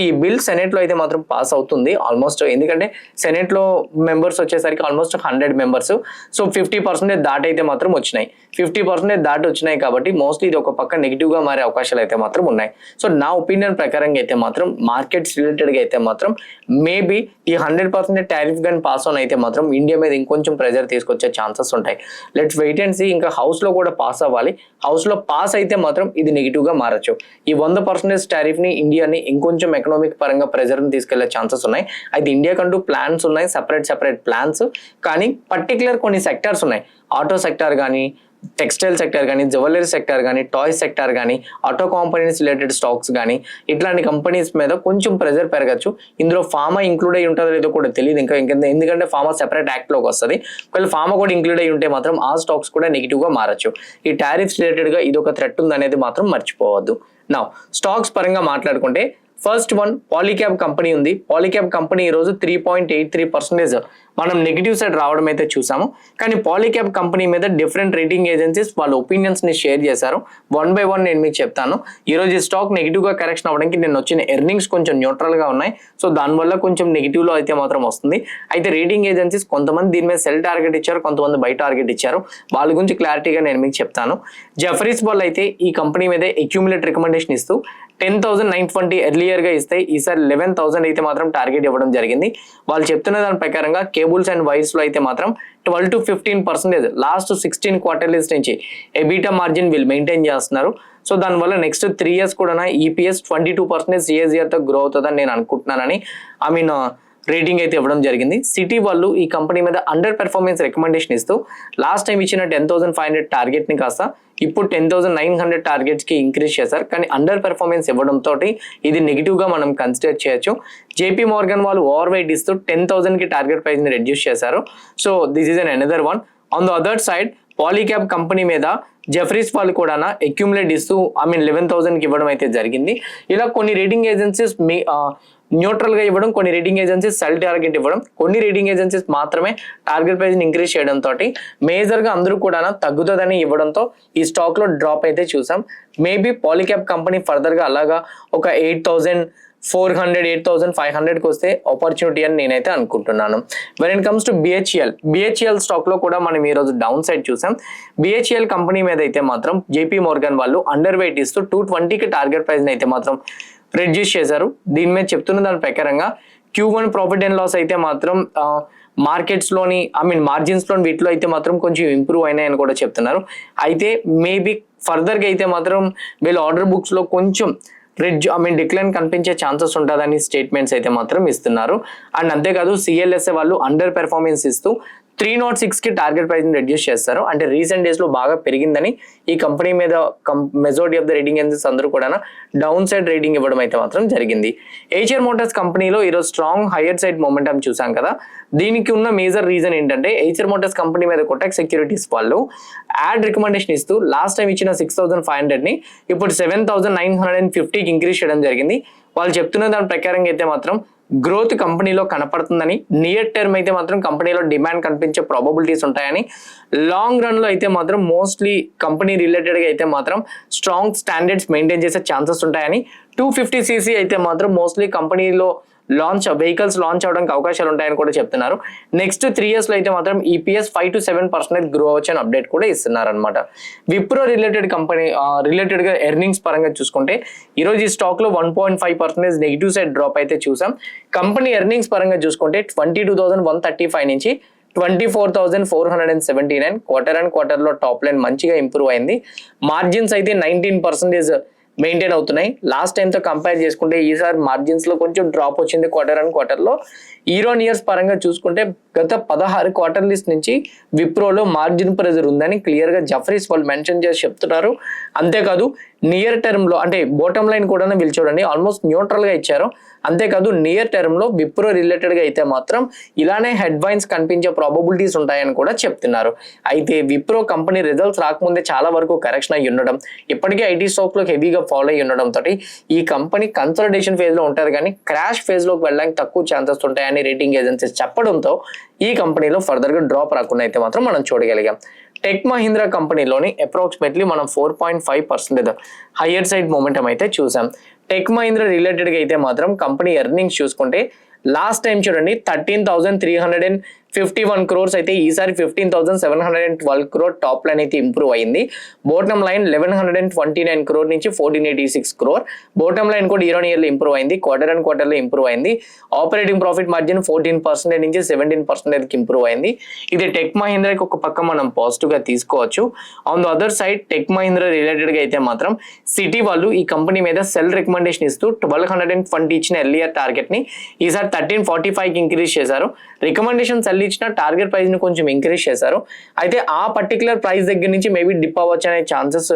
ఈ బిల్ సెనెట్ లో అయితే మాత్రం పాస్ అవుతుంది ఆల్మోస్ట్. ఎందుకంటే సెనెట్ లో మెంబర్స్ వచ్చేసరికి ఆల్మోస్ట్ 100 మెంబర్స్. 50% దాటైతే మాత్రం వచ్చినాయి. 50% దాటి వచ్చినాయి కాబట్టి మోస్ట్లీ ఇది ఒక పక్క నెగిటివ్ గా మారే అవకాశాలు అయితే మాత్రం ఉన్నాయి. సో నా ఒపీనియన్ ప్రకారంగా అయితే మాత్రం మార్కెట్స్ రిలేటెడ్ గా అయితే మాత్రం మేబీ ఈ 100% టారిఫ్ గన్ పాస్ ఆన్ అయితే మాత్రం ఇండియా మీద ఇంకొంచెం ప్రెజర్ తీసుకొచ్చే ఛాన్సెస్ ఉంటాయి. Let's wait and see. ఇంకా హౌస్ లో కూడా పాస్ అవ్వాలి. హౌస్ లో పాస్ అయితే మాత్రం ఇది నెగిటివ్ గా మారచ్చు. ఈ 100% టారిఫ్ ని ఇండియాని ఇంకొంచెం ఎకనామిక్ పరంగా ప్రెజర్ ని తీసుకెళ్లే ఛాన్సెస్ ఉన్నాయి. అయితే ఇండియా కంటూ ప్లాన్స్ ఉన్నాయి, సెపరేట్ ప్లాన్స్. కానీ పర్టికులర్ కొన్ని సెక్టార్స్ ఉన్నాయి. ఆటో సెక్టార్ కానీ, టెక్స్టైల్ సెక్టర్ కానీ, జ్యువెలరీ సెక్టర్ కానీ, టాయ్స్ సెక్టర్ కానీ, ఆటో కంపెనీస్ రిలేటెడ్ స్టాక్స్ కానీ, ఇట్లాంటి కంపెనీస్ మీద కొంచెం ప్రెజర్ పెరగచ్చు. ఇందులో ఫార్మా ఇంక్లూడ్ అయ్యి ఉంటుందో లేదో కూడా తెలియదు ఇంకా ఎందుకంటే ఫార్మా సెపరేట్ యాక్ట్ లోకి వస్తుంది. ఒకవేళ ఫార్మా కూడా ఇంక్లూడ్ అయ్యి ఉంటే మాత్రం ఆ స్టాక్స్ కూడా నెగిటివ్ గా మారచ్చు. ఈ టారిఫ్స్ రిలేటెడ్ గా ఇది ఒక థ్రెట్ ఉంది అనేది మాత్రం మర్చిపోవద్దు. నా స్టాక్స్ పరంగా మాట్లాడుకుంటే ఫస్ట్ వన్ పాలీక్యాబ్ కంపెనీ ఉంది. పాలీక్యాబ్ కంపెనీ ఈ రోజు 3.83% మనం నెగిటివ్ సైడ్ రావడం అయితే చూసాము. కానీ పాలీక్యాబ్ కంపెనీ మీద డిఫరెంట్ రేటింగ్ ఏజెన్సీస్ వాళ్ళ ఒపీనియన్స్ ని షేర్ చేశారు. 1 by 1 నేను మీకు చెప్తాను. ఈ రోజు ఈ స్టాక్ నెగిటివ్ గా కరెక్షన్ అవ్వడానికి నేను వచ్చిన ఎర్నింగ్స్ కొంచెం న్యూట్రల్ గా ఉన్నాయి. సో దానివల్ల కొంచెం నెగిటివ్ లో అయితే మాత్రం వస్తుంది. అయితే రేటింగ్ ఏజెన్సీస్ కొంతమంది దీని మీద సెల్ టార్గెట్ ఇచ్చారు, కొంతమంది బై టార్గెట్ ఇచ్చారు. వాళ్ళ గురించి క్లారిటీగా నేను మీకు చెప్తాను. జెఫరీస్ వాళ్ళు అయితే ఈ కంపెనీ మీద అక్యూములేట్ రికమెండేషన్ ఇస్తూ 10,920 ఎర్లియర్ గా ఇస్తే ఈసారి 11,000 అయితే మాత్రం టార్గెట్ ఇవ్వడం జరిగింది. వాళ్ళు చెప్తున్న దాని ప్రకారంగా కేబుల్స్ అండ్ వైర్స్ లో అయితే మాత్రం 12 to 15% లాస్ట్ 16 క్వార్టర్లీస్ నుంచి ఎబిటా మార్జిన్ వీళ్ళు మెయింటైన్ చేస్తున్నారు. సో దానివల్ల నెక్స్ట్ 3 years కూడా ఈపీఎస్ 22% CAGR తో గ్రో అవుతుందని నేను అనుకుంటున్నానని రేటింగ్ అయితే ఇవ్వడం జరిగింది. సిటీ వాళ్ళు ఈ కంపెనీ మీద అండర్ పెర్ఫార్మెన్స్ రికమెండేషన్ ఇస్తూ లాస్ట్ టైం ఇచ్చిన 10,500 టార్గెట్ ని కాస్త ఇప్పుడు 10,900 టార్గెట్స్ కి ఇంక్రీజ్ చేశారు. కానీ అండర్ పెర్ఫార్మెన్స్ ఇవ్వడంతో ఇది నెగిటివ్ గా మనం కన్సిడర్ చేయొచ్చు. జేపీ మోర్గన్ వాళ్ళు ఓవర్ వెయిట్ ఇస్తూ 10,000 కి టార్గెట్ ప్రైస్ ని రెడ్యూస్ చేశారు. So this is an another one. On the other side Polycab company మీద జెఫరీస్ వాళ్ళు కూడా అక్యూములేట్ ఇస్తూ 11,000 కి ఇవ్వడం అయితే జరిగింది. ఇలా కొన్ని రేటింగ్ ఏజెన్సీస్ న్యూట్రల్ గా ఇవ్వడం, కొన్ని రేటింగ్ ఏజెన్సీస్ సెల్ టార్గెట్ ఇవ్వడం, కొన్ని రేటింగ్ ఏజెన్సీస్ మాత్రమే టార్గెట్ ప్రైస్ ని ఇంక్రీజ్ చేయడంతో మేజర్ గా అందరూ కూడా తగ్గుతుందని ఇవ్వడంతో ఈ స్టాక్ లో డ్రాప్ అయితే చూసాం. మేబీ పాలీక్యాబ్ కంపెనీ ఫర్దర్ గా అలాగా ఒక 8,400 8,500 కి వస్తే ఆపర్చునిటీ అని నేనైతే అనుకుంటున్నాను. When it comes to BHEL stock లో కూడా మనం ఈ రోజు డౌన్ సైడ్ చూసాం. బిహెచ్ఎల్ కంపెనీ మీద అయితే మాత్రం జేపీ మోర్గన్ వాళ్ళు అండర్ వెయిట్ ఇస్తూ 220 కి టార్గెట్ ప్రైస్ అయితే మాత్రం రెడ్యూస్ చేశారు. దీని మీద చెప్తున్న దాని ప్రకారంగా Q1 ప్రాఫిట్ అండ్ లాస్ అయితే మాత్రం మార్కెట్స్ లోని మార్జిన్స్ లోని వీటిలో అయితే మాత్రం కొంచెం ఇంప్రూవ్ అయినాయని కూడా చెప్తున్నారు. అయితే మేబీ ఫర్దర్ గా అయితే మాత్రం వీళ్ళ ఆర్డర్ బుక్స్ లో కొంచెం డిక్లైన్ కనిపించే ఛాన్సెస్ ఉంటుందని స్టేట్మెంట్స్ అయితే మాత్రం ఇస్తున్నారు. అండ్ అంతేకాదు సిఎల్ఎస్ఏ వాళ్ళు అండర్ పెర్ఫార్మెన్స్ ఇస్తూ 306 కి టార్గెట్ ప్రైస్ ని రెడ్యూస్ చేస్తారు. అంటే రీసెంట్ డేస్ లో బాగా పెరిగిందని ఈ కంపెనీ మీద majority of the rating agencies అందరూ కూడా డౌన్ సైడ్ రేటింగ్ ఇవ్వడం అయితే మాత్రం జరిగింది. హెచ్ఆర్ మోటార్స్ కంపెనీలో ఈరోజు స్ట్రాంగ్ హైయర్ సైడ్ మొమెంటం చూసాం కదా. దీనికి ఉన్న మేజర్ రీజన్ ఏంటంటే హెచ్ఆర్ మోటార్స్ కంపెనీ మీద కోటక్ సెక్యూరిటీస్ వాళ్ళు యాడ్ రికమెండేషన్ ఇస్తూ లాస్ట్ టైం ఇచ్చిన 6,500 ని ఇప్పుడు 7,950 కి ఇంక్రీజ్ చేయడం జరిగింది. వాళ్ళు చెప్తున్న దాని ప్రకారంగా అయితే మాత్రం గ్రోత్ కంపెనీలో కనపడుతుందని, నియర్ టర్మ్ అయితే మాత్రం కంపెనీలో డిమాండ్ కనిపించే ప్రాబబిలిటీస్ ఉంటాయని, లాంగ్ రన్ లో అయితే మాత్రం మోస్ట్లీ కంపెనీ రిలేటెడ్ గా అయితే మాత్రం స్ట్రాంగ్ స్టాండర్డ్స్ మెయింటైన్ చేసే ఛాన్సెస్ ఉంటాయని, 250cc అయితే మాత్రం మోస్ట్లీ కంపెనీలో వెహికల్స్ లాంచ్ అవడానికి అవకాశాలు ఉంటాయని కూడా చెప్తున్నారు. నెక్స్ట్ 3 years లో అయితే మాత్రం ఈపీఎస్ 5 to 7% గ్రో అవచ్చు అని అప్డేట్ కూడా ఇస్తున్నారు అనమాట. విప్రో రిలేటెడ్ కంపెనీ రిలేటెడ్ గా ఎర్నింగ్స్ పరంగా చూసుకుంటే ఈ రోజు ఈ స్టాక్ లో 1.5% నెగిటివ్ సైడ్ డ్రాప్ అయితే చూసాం. కంపెనీ ఎర్నింగ్స్ పరంగా చూసుకుంటే 22,135 నుంచి 24,479 క్వార్టర్ అండ్ క్వార్టర్ లో టాప్ లైన్ మంచిగా ఇంప్రూవ్ అయింది. మార్జిన్స్ అయితే 19% మెయింటైన్ అవుతున్నాయి. లాస్ట్ టైం తో కంపేర్ చేసుకుంటే ఈసారి మార్జిన్స్ లో కొంచెం డ్రాప్ వచ్చింది క్వార్టర్ అండ్ క్వార్టర్ లో. ఇయర్స్ పరంగా చూసుకుంటే గత 16 క్వార్టర్లీస్ నుంచి విప్రోలో మార్జిన్ ప్రెజర్ ఉందని క్లియర్ గా జెఫరీస్ వాళ్ళు మెన్షన్ చేసి చెప్తున్నారు. అంతేకాదు నియర్ టర్మ్ లో అంటే బాటమ్ లైన్ కూడా వీళ్ళు చూడండి ఆల్మోస్ట్ న్యూట్రల్ గా ఇచ్చారు. అంతేకాదు నియర్ టర్మ్ లో విప్రో రిలేటెడ్ గా అయితే మాత్రం ఇలానే హెడ్ వైన్స్ కనిపించే ప్రాబబిలిటీస్ ఉంటాయని కూడా చెప్తున్నారు. అయితే విప్రో కంపెనీ రిజల్ట్స్ రాకముందే చాలా వరకు కరెక్షన్ అయ్యి ఉండడం, ఇప్పటికే ఐటీ స్టాక్ లో హెవీగా ఫాలో అయ్యి ఉండడం తోటి ఈ కంపెనీ కన్సల్టేషన్ ఫేజ్ లో ఉంటారు కానీ క్రాష్ ఫేజ్ లోకి వెళ్ళడానికి తక్కువ ఛాన్సెస్ ఉంటాయని రేటింగ్ ఏజెన్సీస్ చెప్పడంతో ఈ కంపెనీలో ఫర్దర్ గా డ్రాప్ రాకుండా అయితే మాత్రం మనం చూడగలిగాం. టెక్ మహీంద్రా కంపెనీలోని అప్రాక్సిమేట్లీ మనం 4.5% హయ్యర్ సైడ్ మొమెంటం అయితే చూసాం. టెక్ మహీంద్రా రిలేటెడ్ గా అయితే మాత్రం కంపెనీ ఎర్నింగ్స్ చూసుకుంటే లాస్ట్ టైం చూడండి 13,300 51 crores అయితే ఈసారి 15,712 crore టాప్ లైన్ అయితే ఇంప్రూవ్ అయింది. బాటమ్ లైన్ 1129 crore నుంచి 1486 crore. బాటమ్ లైన్ కూడా ఇయర్ ఆన్ ఇయర్ లో ఇంప్రూవ్ అయింది, క్వార్టర్ అండ్ క్వార్టర్ లో ఇంప్రూవ్ అయింది. ఆపరేటింగ్ ప్రాఫిట్ మార్జిన్ 14% నుంచి 17% కి ఇంప్రూవ్ అయింది. ఇది టెక్ మహీంద్రాకి ఒక పక్క మనం పాజిటివ్ గా తీసుకోవచ్చు. On the other side tech Mahindra related గా అయితే మాత్రం సిటీ వాళ్ళు ఈ కంపెనీ మీద సెల్ రికమెండేషన్ ఇస్తూ 1220 ఇచ్చిన ఎర్లియర్ టార్గెట్ ని ఈసారి 1345 కి ఇంక్రీజ్ చేశారు. రికమెండేషన్ సెల్ ఇచ్చిన టార్గెట్ ప్రైస్ ని కొంచెం ఇంక్రీజ్ చేశారు. అయితే ఆ పర్టికులర్ ప్రైస్ దగ్గర నుంచి మేబీ డిప్ అవ్వచ్చు అనే ఛాన్సెస్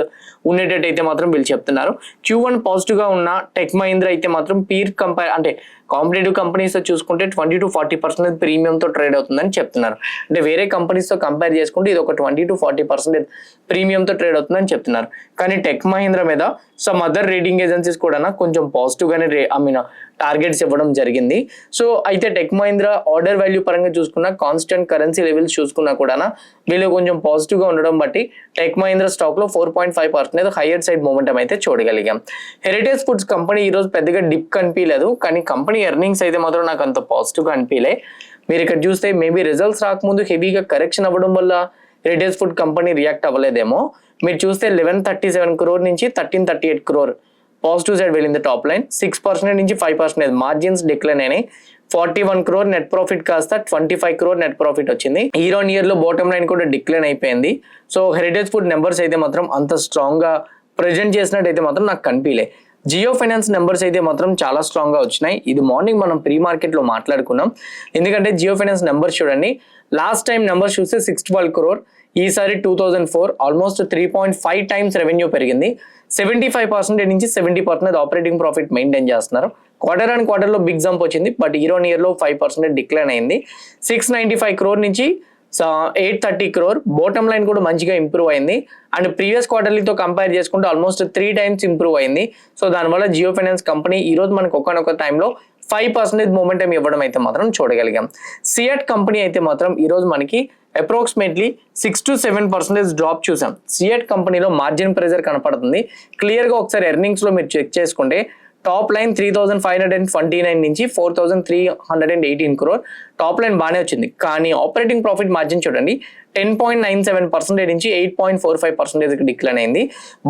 ఉండేటట్టు అయితే మాత్రం వీళ్ళు చెప్తున్నారు. Q1 పాజిటివ్ గా ఉన్న టెక్ మహీంద్రా అయితే మాత్రం పీర్ కంపేర్ అంటే కాంపిటేటివ్ కంపెనీస్ తో చూసుకుంటే 20 to 40% ప్రీమియం తో ట్రేడ్ అవుతుందని చెప్తున్నారు. అంటే వేరే కంపెనీస్ తో కంపేర్ చేసుకుంటే ఇది ఒక 20 to 40% ప్రీమియం తో ట్రేడ్ అవుతుందని చెప్తున్నారు. కానీ టెక్ మహీంద్రా మీద సమ్ అదర్ రేటింగ్ ఏజెన్సీస్ కూడా కొంచెం పాజిటివ్ గానే టార్గెట్స్ ఇవ్వడం జరిగింది. సో అయితే టెక్ మహీంద్రా ఆర్డర్ వాల్యూ పరంగా చూసుకున్నా, కాన్స్టెంట్ కరెన్సీ లెవెల్స్ చూసుకున్నా కూడా వీళ్ళు కొంచెం పాజిటివ్ గా ఉండడం బట్టి టెక్ మహీంద్రా స్టాక్ లో 4.5% హైయర్ సైడ్ మూమెంటం అయితే చూడగలిగాం. హెరిటేజ్ ఫుడ్స్ కంపెనీ ఈ రోజు పెద్దగా డిప్ కనిపించలేదు, కానీ కంపెనీ ఎర్నింగ్స్ అయితే మాత్రం నాకు అంత పాజిటివ్ గా అనిపించలే. మీరు ఇక్కడ చూస్తే మేబీ రిజల్ట్స్ రాకముందు హెవీగా కరెక్షన్ అవ్వడం వల్ల హెరిటేజ్ ఫుడ్ కంపెనీ రియాక్ట్ అవ్వలేదేమో. మీరు చూస్తే 1137 crore నుంచి 1338 crore పాజిటివ్ సైడ్ వెళ్ళింది టాప్ లైన్. 6% నుంచి 5% మార్జిన్స్ డిక్లైన్ అయినాయి. 41 crore నెట్ ప్రాఫిట్ కాస్త 25 crore నెట్ ప్రాఫిట్ వచ్చింది. ఇయర్ ఆన్ ఇయర్ లో బాటమ్ లైన్ కూడా డిక్లైన్ అయిపోయింది. సో హెరిటేజ్ ఫుడ్ నెంబర్స్ అయితే మాత్రం అంత స్ట్రాంగ్ గా ప్రెజెంట్ చేసినట్టు అయితే మాత్రం నాకు కనిపించలే. జియో ఫైనాన్స్ నెంబర్స్ అయితే మాత్రం చాలా స్ట్రాంగ్ గా వచ్చినాయి. ఇది మార్నింగ్ మనం ప్రీ మార్కెట్ లో మాట్లాడుకున్నాం. ఎందుకంటే జియో ఫైనాన్స్ నెంబర్స్ చూడండి, లాస్ట్ టైం నెంబర్స్ చూస్తే 612 crore, ఈసారి 2004 ఆల్మోస్ట్ 3.5 times రెవెన్యూ పెరిగింది. 75% నుంచి 70% ఆపరేటింగ్ ప్రాఫిట్ మెయింటైన్ చేస్తున్నారు. క్వార్టర్ అండ్ క్వార్టర్ లో బిగ్ జంప్ వచ్చింది, బట్ ఇయర్ ఆన్ ఇయర్ లో 5% డిక్లైన్ అయింది. 695 crore నుంచి 830 crore. బాటమ్ లైన్ కూడా మంచిగా ఇంప్రూవ్ అయింది. అండ్ ప్రీవియస్ క్వార్టర్లీతో కంపేర్ చేసుకుంటే ఆల్మోస్ట్ 3 times ఇంప్రూవ్ అయింది. సో దానివల్ల జియో ఫైనాన్స్ కంపెనీ ఈ రోజు మనకు ఒకనొక టైంలో 5% మూమెంటం ఇవ్వడం అయితే మాత్రం చూడగలిగాం. సియాట్ కంపెనీ అయితే మాత్రం ఈ రోజు మనకి అప్రాక్సిమేట్లీ 6 to 7% డ్రాప్ చూసాం. సియాట్ కంపెనీలో మార్జిన్ ప్రెజర్ కనపడుతుంది క్లియర్ గా. ఒకసారి ఎర్నింగ్స్ లో మీరు చెక్ చేసుకుంటే టాప్ లైన్ 3529 నుంచి 4318 crore టాప్ లైన్ బాగానే వచ్చింది, కానీ ఆపరేటింగ్ ప్రాఫిట్ మార్జిన్ చూడండి 10.97% నుంచి 8.45% డిక్లైన్ అయింది.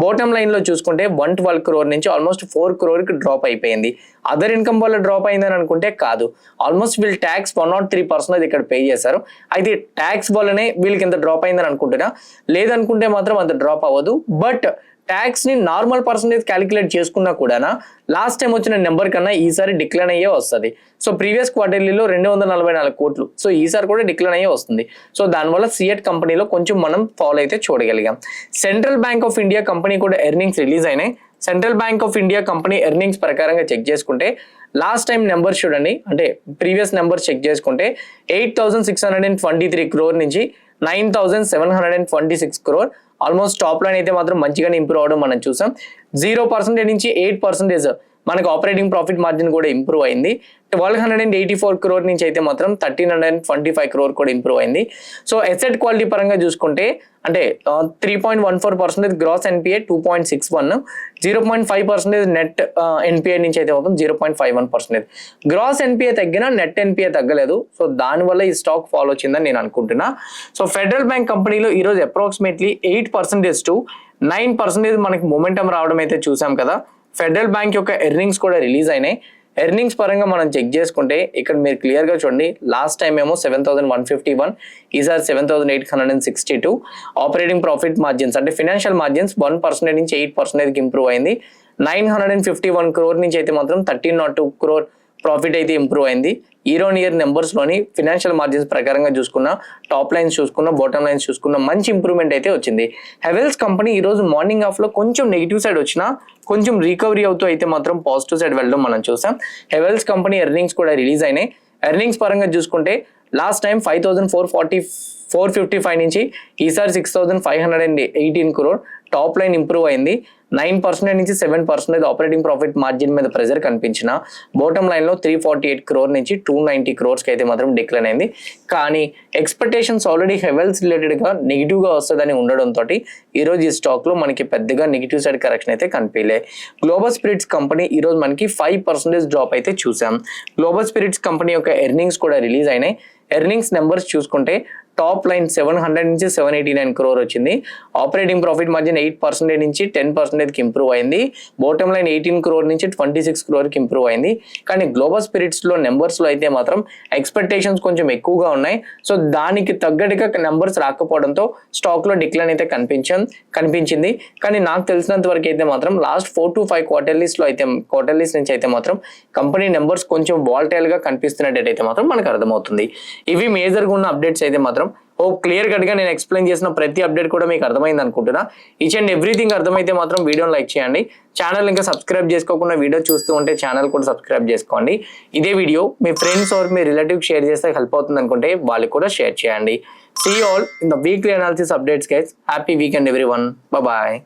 బాటమ్ లైన్ లో చూసుకుంటే 112 crore నుంచి ఆల్మోస్ట్ 4 crore కి డ్రాప్ అయిపోయింది. అదర్ ఇన్కమ్ వల్ల డ్రాప్ అయిందని అనుకుంటే కాదు, ఆల్మోస్ట్ వీళ్ళు ట్యాక్స్ 103% ఇక్కడ పే చేశారు. అయితే ట్యాక్స్ వల్లనే వీళ్ళకి ఎంత డ్రాప్ అయిందని అనుకుంటున్నా, లేదనుకుంటే మాత్రం అంత డ్రాప్ అవ్వదు. బట్ ట్యాక్స్ ని నార్మల్ పర్సంటేజ్ క్యాలిక్యులేట్ చేసుకున్నా కూడా లాస్ట్ టైం వచ్చిన నెంబర్ కన్నా ఈసారి డిక్లైన్ అయ్యే వస్తుంది. సో ప్రీవియస్ క్వార్టర్లీలో 244 crore, సో ఈసారి కూడా డిక్లైన్ అయ్యే వస్తుంది. సో దానివల్ల సిఎట్ కంపెనీలో కొంచెం మనం ఫాలో అయితే చూడగలిగాం. Central Bank of India company కూడా ఎర్నింగ్స్ రిలీజ్ అయినాయి. Central Bank of India company earnings ప్రకారంగా చెక్ చేసుకుంటే లాస్ట్ టైం నెంబర్స్ చూడండి, అంటే ప్రీవియస్ నెంబర్స్ చెక్ చేసుకుంటే 8623 crore నుంచి 9726 crore ఆల్మోస్ట్ టాప్ లైన్ అయితే మాత్రం మంచిగానే ఇంప్రూవ్ అవడం మనం చూసాం. 0% నుంచి 8% మనకు ఆపరేటింగ్ ప్రాఫిట్ మార్జిన్ కూడా ఇంప్రూవ్ అయింది. 1284 crore నుంచి అయితే మాత్రం 1325 crore కూడా ఇంప్రూవ్ అయింది. సో అసెట్ క్వాలిటీ పరంగా చూసుకుంటే అంటే 3.14% గ్రాస్ ఎన్పిఏ 2.61, 0.5% నెట్ ఎన్పిఏ నుంచి అయితే మాత్రం 0.51%. గ్రాస్ ఎన్పిఏ తగ్గినా నెట్ ఎన్పిఏ తగ్గలేదు. సో దానివల్ల ఈ స్టాక్ ఫాలో వచ్చిందని నేను అనుకుంటున్నా. సో ఫెడరల్ బ్యాంక్ కంపెనీలో ఈరోజు అప్రాక్సిమేట్లీ 8% to 9% మనకి మొమెంటం రావడం అయితే చూసాం కదా. ఫెడరల్ బ్యాంక్ యొక్క ఎర్నింగ్స్ కూడా రిలీజ్ అయినాయి. ఎర్నింగ్స్ పరంగా మనం చెక్ చేసుకుంటే ఇక్కడ మీరు క్లియర్ గా చూడండి, లాస్ట్ టైం ఏమో 7151, ఈసారి 7862. ఆపరేటింగ్ ప్రాఫిట్ మార్జిన్స్ అంటే ఫినాన్షియల్ మార్జిన్స్ 1% నుంచి 8% ఇంప్రూవ్ అయింది. 951 crore నుంచి అయితే మాత్రం 1302 crore ప్రాఫిట్ అయితే ఇంప్రూవ్ అయింది. ఇయర్ ఆన్ ఇయర్ నెంబర్స్ లోని ఫినాన్షియల్ మార్జిన్స్ ప్రకారంగా చూసుకున్న, టాప్ లైన్స్ చూసుకున్న, బాటమ్ లైన్స్ చూసుకున్న మంచి ఇంప్రూవ్మెంట్ అయితే వచ్చింది. హెవెల్స్ కంపెనీ ఈ రోజు మార్నింగ్ ఆఫ్ లో కొంచెం నెగిటివ్ సైడ్ వచ్చినా కొంచెం రికవరీ అవుతూ అయితే మాత్రం పాజిటివ్ సైడ్ వెళ్ళడం మనం చూసాం. హెవెల్స్ కంపెనీ ఎర్నింగ్స్ కూడా రిలీజ్ అయినాయి. ఎర్నింగ్స్ పరంగా చూసుకుంటే లాస్ట్ టైం 5455 నుంచి ఈసారి 6518 crore టాప్ లైన్ ఇంప్రూవ్ అయింది. 9% నుంచి 7% ఆపరేటింగ్ ప్రాఫిట్ మార్జిన్ మీద ప్రెజర్ కనిపించిన బాటమ్ లైన్ లో 348 crore నుంచి 290 crores కి అయితే మాత్రం డిక్లైన్ అయింది. కానీ ఎక్స్పెక్టేషన్స్ ఆల్రెడీ హెవెల్స్ రిలేటెడ్ గా నెగిటివ్ గా వస్తుందని ఉండడంతో ఈ రోజు ఈ స్టాక్ లో మనకి పెద్దగా నెగిటివ్ సైడ్ కరెక్షన్ అయితే కనిపించలే. గ్లోబల్ స్పిరిట్స్ కంపెనీ ఈ రోజు మనకి 5% డ్రాప్ అయితే చూసాం. గ్లోబల్ స్పిరిట్స్ కంపెనీ యొక్క ఎర్నింగ్స్ కూడా రిలీజ్ అయినాయి. ఎర్నింగ్స్ నెంబర్స్ చూసుకుంటే టాప్ లైన్ 700 నుంచి 789 crore వచ్చింది. ఆపరేటింగ్ ప్రాఫిట్ మార్జిన్ 8% నుంచి 10% కి ఇంప్రూవ్ అయింది. బాటమ్ లైన్ 18 crore నుంచి 26 crore కి ఇంప్రూవ్ అయింది. కానీ గ్లోబల్ స్పిరిట్స్ లో నెంబర్స్ లో అయితే మాత్రం ఎక్స్పెక్టేషన్స్ కొంచెం ఎక్కువగా ఉన్నాయి. సో దానికి తగ్గట్టుగా నెంబర్స్ రాకపోవడంతో స్టాక్ లో డిక్లైన్ అయితే కనిపించింది. కానీ నాకు తెలిసినంత వరకు అయితే మాత్రం లాస్ట్ 4 to 5 క్వార్టర్లీస్ నుంచి అయితే మాత్రం కంపెనీ నెంబర్స్ కొంచెం వాల్టైల్ గా కనిపిస్తున్నట్టయితే మాత్రం మనకు అర్థమవుతుంది. ఇవి మేజర్ గా ఉన్న అప్డేట్స్ అయితే మాత్రం క్లియర్ కట్ గా నేను ఎక్స్ప్లెయిన్ చేసిన ప్రతి అప్డేట్ కూడా మీకు అర్థమైంది అనుకుంటున్నా. ఈచ్ అండ్ ఎవ్రీథింగ్ అర్థమైతే మాత్రం వీడియోని లైక్ చేయండి. ఛానల్ ఇంకా సబ్స్క్రైబ్ చేసుకోకుండా వీడియో చూస్తూ ఉంటే ఛానల్ కూడా సబ్స్క్రైబ్ చేసుకోండి. ఇదే వీడియో మీ ఫ్రెండ్స్ ఆర్ మీ రిలేటివ్ షేర్ చేస్తే హెల్ప్ అవుతుంది అనుకుంటే వాళ్ళకి కూడా షేర్ చేయండి. See you all in the weekly analysis updates guys. Happy weekend everyone. Bye bye.